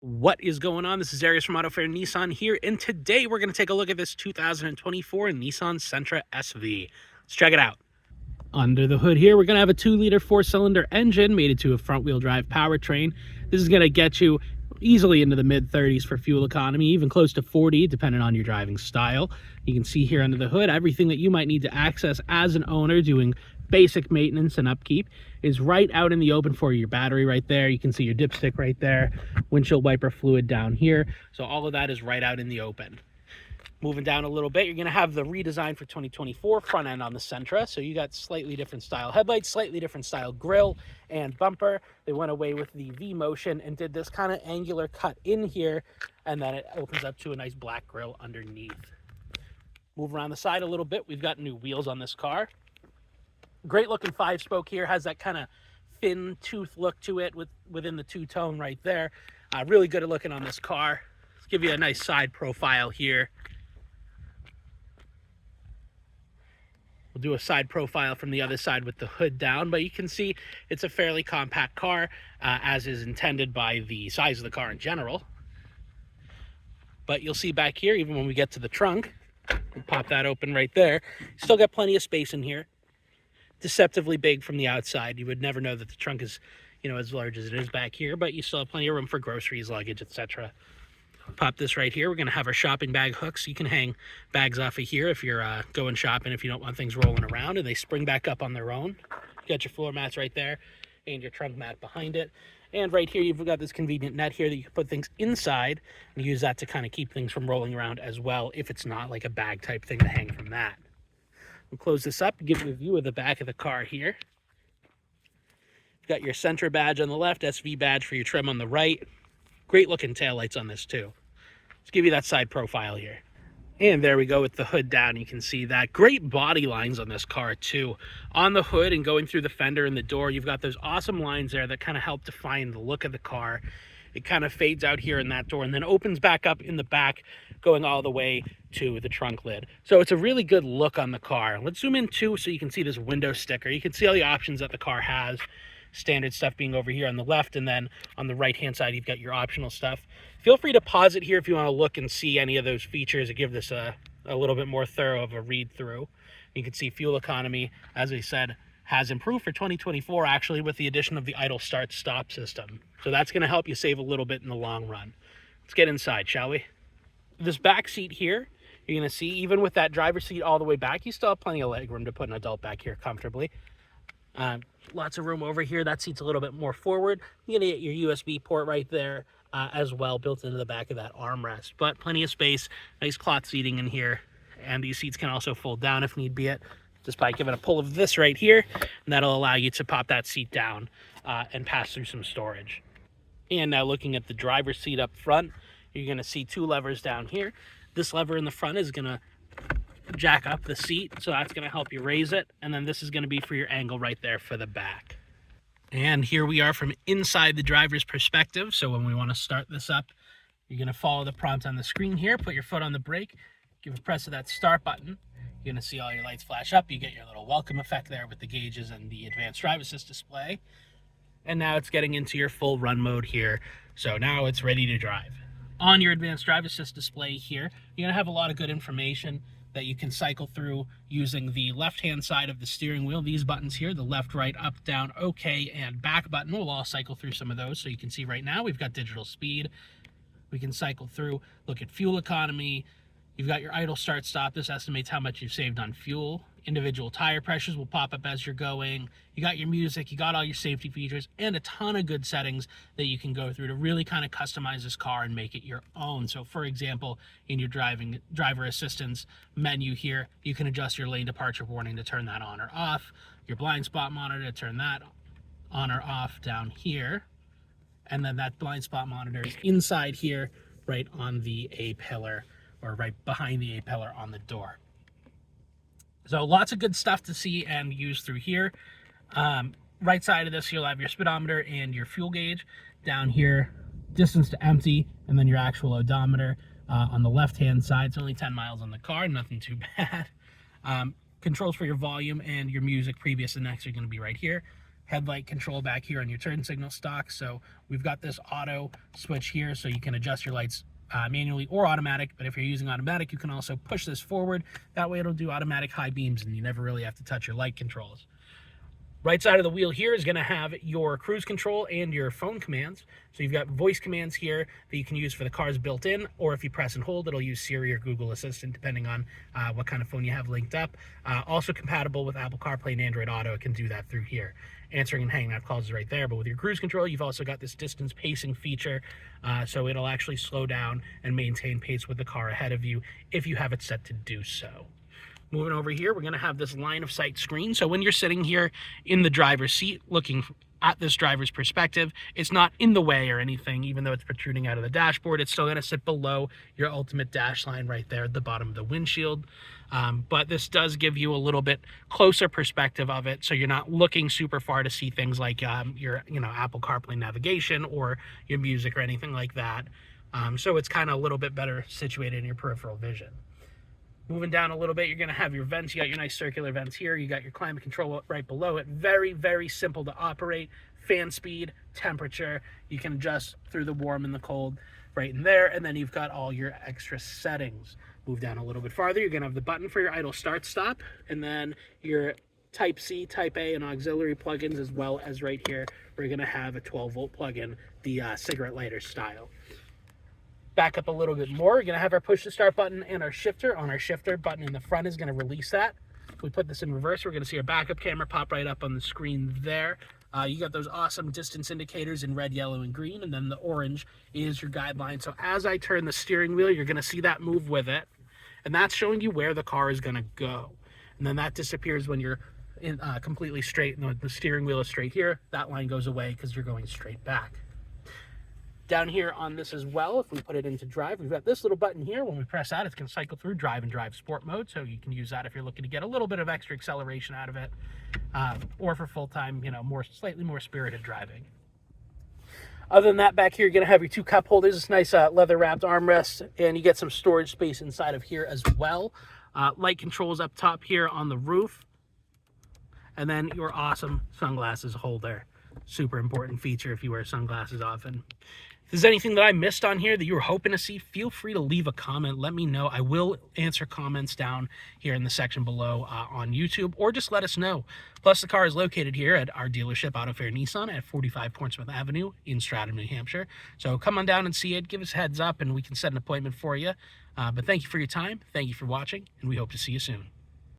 What is going on? This is Darius from Auto Fair Nissan here, and today we're going to take a look at this 2024 Nissan Sentra SV. Let's check it out. Under the hood here, we're going to have a 2-liter 4-cylinder engine mated to a front-wheel drive powertrain. This is going to get you easily into the mid-30s for fuel economy, even close to 40, depending on your driving style. You can see here under the hood, everything that you might need to access as an owner doing basic maintenance and upkeep is right out in the open for you. Your battery right there. You can see your dipstick right there, windshield wiper fluid down here. So all of that is right out in the open. Moving down a little bit, you're going to have the redesign for 2024 front end on the Sentra. So you got slightly different style headlights, slightly different style grille and bumper. They went away with the V-motion and did this kind of angular cut in here, and then it opens up to a nice black grille underneath. Move around the side a little bit. We've got new wheels on this car. Great looking 5-spoke here, has that kind of fin tooth look to it within the two-tone right there. Really good looking on this car. Let's give you a nice side profile here. We'll do a side profile from the other side with the hood down, but you can see it's a fairly compact car, as is intended by the size of the car in general. But you'll see back here, even when we get to the trunk, we'll pop that open right there. Still got plenty of space in here. Deceptively big from the outside. You would never know that the trunk is, as large as it is back here, but you still have plenty of room for groceries, luggage, etc. Pop this right here. We're going to have our shopping bag hooks. You can hang bags off of here if you're going shopping, if you don't want things rolling around, and they spring back up on their own. You got your floor mats right there and your trunk mat behind it. And right here, you've got this convenient net here that you can put things inside and use that to kind of keep things from rolling around as well, if it's not like a bag type thing to hang from that. We'll close this up and give you a view of the back of the car here. You've got your Sentra badge on the left, SV badge for your trim on the right. Great looking taillights on this too. Let's give you that side profile here. And there we go with the hood down. You can see that. Great body lines on this car too. On the hood and going through the fender and the door, you've got those awesome lines there that kind of help define the look of the car. It kind of fades out here in that door and then opens back up in the back, going all the way to the trunk lid. So it's a really good look on the car. Let's zoom in too so you can see this window sticker. You can see all the options that the car has. Standard stuff being over here on the left, and then on the right hand side you've got your optional stuff. Feel free to pause it here if you want to look and see any of those features and give this a little bit more thorough of a read through. You can see fuel economy, as I said, has improved for 2024 actually with the addition of the idle start stop system. So that's going to help you save a little bit in the long run. Let's get inside, shall we? This back seat here, you're going to see even with that driver's seat all the way back, you still have plenty of leg room to put an adult back here comfortably. Lots of room over here. That seat's a little bit more forward. You're going to get your USB port right there as well, built into the back of that armrest. But plenty of space, nice cloth seating in here. And these seats can also fold down if need be it, just by giving a pull of this right here. And that'll allow you to pop that seat down and pass through some storage. And now looking at the driver's seat up front, you're going to see 2 levers down here. This lever in the front is going to jack up the seat, so that's going to help you raise it, and then this is going to be for your angle right there for the back. And here we are from inside the driver's perspective. So when we want to start this up, you're going to follow the prompt on the screen here, put your foot on the brake, give a press of that start button. You're going to see all your lights flash up. You get your little welcome effect there with the gauges and the advanced drive assist display. And now it's getting into your full run mode here, so now it's ready to drive. On your advanced drive assist display here, you're going to have a lot of good information that you can cycle through using the left-hand side of the steering wheel. These buttons here, the left, right, up, down, OK, and back button, we'll all cycle through some of those. So you can see right now we've got digital speed. We can cycle through, look at fuel economy. You've got your idle start stop. This estimates how much you've saved on fuel. Individual tire pressures will pop up as you're going. You got your music, you got all your safety features, and a ton of good settings that you can go through to really kind of customize this car and make it your own. So for example, in your driver assistance menu here, you can adjust your lane departure warning to turn that on or off, your blind spot monitor to turn that on or off down here. And then that blind spot monitor is inside here, right on the A-pillar, or right behind the A-pillar on the door. So lots of good stuff to see and use through here. Right side of this, you'll have your speedometer and your fuel gauge. Down here, distance to empty, and then your actual odometer. On the left-hand side, it's only 10 miles on the car, nothing too bad. Controls for your volume and your music previous and next are going to be right here. headlight control back here on your turn signal stock. So we've got this auto switch here, so you can adjust your lights manually or automatic, but if you're using automatic, you can also push this forward. That way it'll do automatic high beams and you never really have to touch your light controls. Right side of the wheel here is going to have your cruise control and your phone commands. So you've got voice commands here that you can use for the cars built in, or if you press and hold, it'll use Siri or Google Assistant, depending on what kind of phone you have linked up. Also compatible with Apple CarPlay and Android Auto. It can do that through here. Answering and hanging out calls is right there, but with your cruise control, you've also got this distance pacing feature, so it'll actually slow down and maintain pace with the car ahead of you if you have it set to do so. Moving over here, we're going to have this line of sight screen. So when you're sitting here in the driver's seat looking at this driver's perspective, it's not in the way or anything, even though it's protruding out of the dashboard. It's still going to sit below your ultimate dash line right there at the bottom of the windshield. But this does give you a little bit closer perspective of it, so you're not looking super far to see things like your Apple CarPlay navigation or your music or anything like that. So it's kind of a little bit better situated in your peripheral vision. Moving down a little bit, you're going to have your vents. You got your nice circular vents here. You got your climate control right below it. Very, very simple to operate. Fan speed, temperature. You can adjust through the warm and the cold right in there. And then you've got all your extra settings. Move down a little bit farther. You're going to have the button for your idle start stop. And then your Type C, Type A, and auxiliary plugins, as well as right here, we're going to have a 12-volt plug-in, the cigarette lighter style. Back up a little bit more, we're going to have our push to start button and our shifter. On our shifter, button in the front is going to release that. If we put this in reverse, we're going to see our backup camera pop right up on the screen there. You got those awesome distance indicators in red, yellow, and green, and then the orange is your guideline. So as I turn the steering wheel, you're going to see that move with it, and that's showing you where the car is going to go. And then that disappears when you're completely straight, and the steering wheel is straight here. That line goes away because you're going straight back. Down here on this as well, if we put it into drive, we've got this little button here. When we press that, it's going to cycle through drive and drive sport mode, so you can use that if you're looking to get a little bit of extra acceleration out of it, or for full-time, slightly more spirited driving. Other than that, back here, you're going to have your two cup holders, this nice leather-wrapped armrest, and you get some storage space inside of here as well. Light controls up top here on the roof, and then your awesome sunglasses holder. Super important feature if you wear sunglasses often. If there's anything that I missed on here that you were hoping to see, feel free to leave a comment. Let me know. I will answer comments down here in the section below on YouTube, or just let us know. Plus, the car is located here at our dealership, Auto Fair Nissan, at 45 Portsmouth Avenue in Stratham, New Hampshire. So come on down and see it. Give us a heads up, and we can set an appointment for you. But thank you for your time. Thank you for watching, and we hope to see you soon.